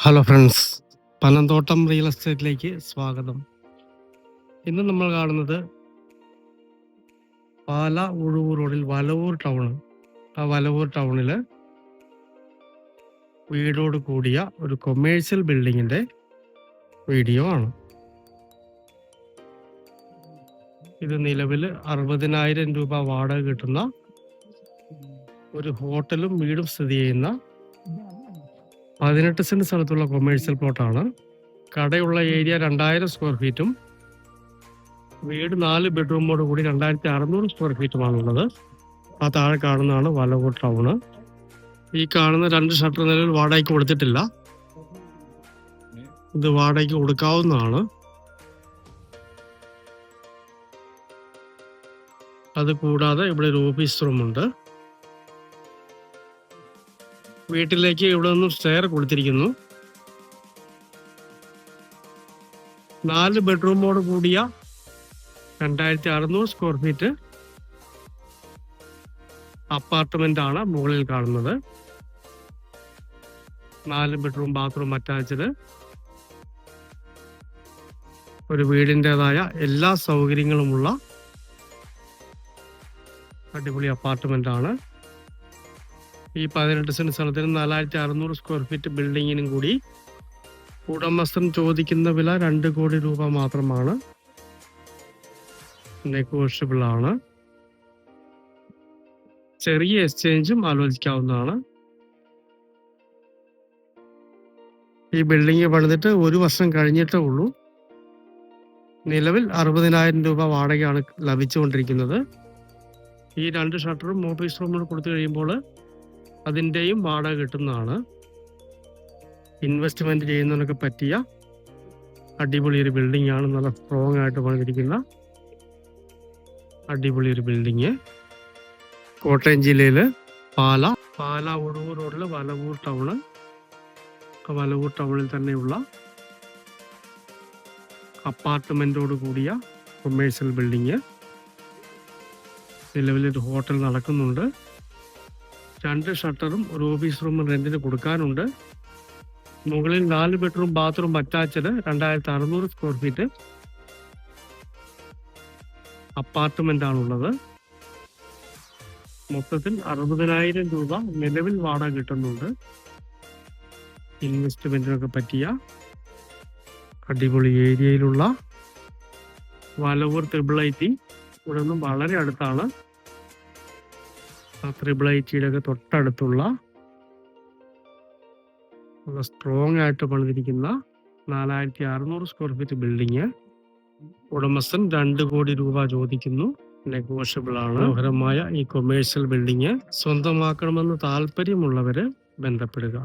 Hello friends, Panamthottam real എസ്റ്റേറ്റിലേക്ക് സ്വാഗതം. ഇന്ന് നമ്മൾ കാണുന്നത് പാല ഉഴവൂർ റോഡിൽ വലവൂർ ടൗൺ. ആ വലവൂർ ടൗണിൽ വീടോട് കൂടിയ ഒരു കൊമേഴ്ഷ്യൽ ബിൽഡിങ്ങിന്റെ വീഡിയോ ആണ്. ഇത് നിലവിൽ 60,000 രൂപ വാടക കിട്ടുന്ന ഒരു ഹോട്ടലും വീടും സ്ഥിതി ചെയ്യുന്ന 18 സെന്റ് സ്ഥലത്തുള്ള കൊമേഴ്ഷ്യൽ പ്ലോട്ടാണ്. കടയുള്ള ഏരിയ 2000 സ്ക്വയർ ഫീറ്റും വീട് 4 ബെഡ്റൂമോട് കൂടി 2600 സ്ക്വയർ ഫീറ്റുമാണുള്ളത്. ആ താഴെ കാണുന്നതാണ് വലവൂർ ടൗണ്. ഈ കാണുന്ന 2 ഷട്ടർ നിലവിൽ വാടകയ്ക്ക് കൊടുത്തിട്ടില്ല. ഇത് വാടകയ്ക്ക് കൊടുക്കാവുന്നതാണ്. അത് കൂടാതെ ഇവിടെ ഒരു ഓഫീസ് റൂമുണ്ട്. വീട്ടിലേക്ക് ഇവിടെ നിന്നും സ്റ്റെയർ കൊടുത്തിരിക്കുന്നു. 4 ബെഡ്റൂമോട് കൂടിയ 2600 സ്ക്വയർ ഫീറ്റ് അപ്പാർട്ട്മെന്റ് ആണ് മുകളിൽ കാണുന്നത്. 4 ബെഡ്റൂം, ബാത്റൂം അറ്റാച്ച്ഡ്. ഒരു വീടിൻ്റെതായ എല്ലാ സൗകര്യങ്ങളുമുള്ള അടിപൊളി അപ്പാർട്ട്മെന്റ് ആണ്. ഈ 18 സെന്റ് സ്ഥലത്തിന് 4600 സ്ക്വയർ ഫീറ്റ് ബിൽഡിങ്ങിനും കൂടി ഉടമസ്ഥൻ ചോദിക്കുന്ന വില 2 കോടി രൂപ മാത്രമാണ്. നെഗോഷ്യബിൾ ആണ്. ചെറിയ എക്സ്ചേഞ്ചും ആലോചിക്കാവുന്നതാണ്. ഈ ബിൽഡിംഗ് പണിതിട്ട് 1 വർഷം കഴിഞ്ഞിട്ടേ ഉള്ളൂ. നിലവിൽ 60,000 രൂപ വാടകയാണ് ലഭിച്ചുകൊണ്ടിരിക്കുന്നത്. ഈ 2 ഷട്ടറും ഓഫീസ് റൂമും കൊടുത്തു കഴിയുമ്പോൾ അതിൻ്റെയും വാടക കിട്ടുന്നതാണ്. ഇൻവെസ്റ്റ്മെന്റ് ചെയ്യുന്നതിനൊക്കെ പറ്റിയ അടിപൊളി ഒരു ബിൽഡിംഗ് ആണ്. നല്ല സ്ട്രോങ് ആയിട്ട് പണിതിരിക്കുന്ന അടിപൊളി ഒരു ബിൽഡിങ്. കോട്ടയം ജില്ലയിൽ പാല ഉഴവൂർ റോഡിൽ വലവൂർ ടൗണ്. വലവൂർ ടൗണിൽ തന്നെയുള്ള അപ്പാർട്ട്മെന്റോട് കൂടിയ കൊമേഴ്ഷ്യൽ ബിൽഡിങ്. നിലവിലൊരു ഹോട്ടൽ നടക്കുന്നുണ്ട്. 2 ഷട്ടറും ഒരു ഓഫീസ് റൂമും റെന്റിന് കൊടുക്കാനുണ്ട്. മുകളിൽ 4 bedroom, bathroom attached, 2600 square feet apartment ആണുള്ളത്. മൊത്തത്തിൽ 60,000 രൂപ നിലവിൽ വാടക കിട്ടുന്നുണ്ട്. ഇൻവെസ്റ്റ്മെന്റിനൊക്കെ പറ്റിയ അടിപൊളി ഏരിയയിലുള്ള വലവൂർ IIIT. ഇവിടെ നിന്നും വളരെ അടുത്താണ്. ആ IIITയുടെ ഒക്കെ തൊട്ടടുത്തുള്ള സ്ട്രോങ് ആയിട്ട് പണിതിരിക്കുന്ന 4600 സ്ക്വയർ ഫീറ്റ് ബിൽഡിങ്. ഉടമസ്ഥൻ 2 കോടി രൂപ ചോദിക്കുന്നു. നെഗോഷ്യബിൾ ആണ്. മനോഹരമായ ഈ കൊമേഴ്ഷ്യൽ ബിൽഡിങ് സ്വന്തമാക്കണമെന്ന് താല്പര്യമുള്ളവര് ബന്ധപ്പെടുക.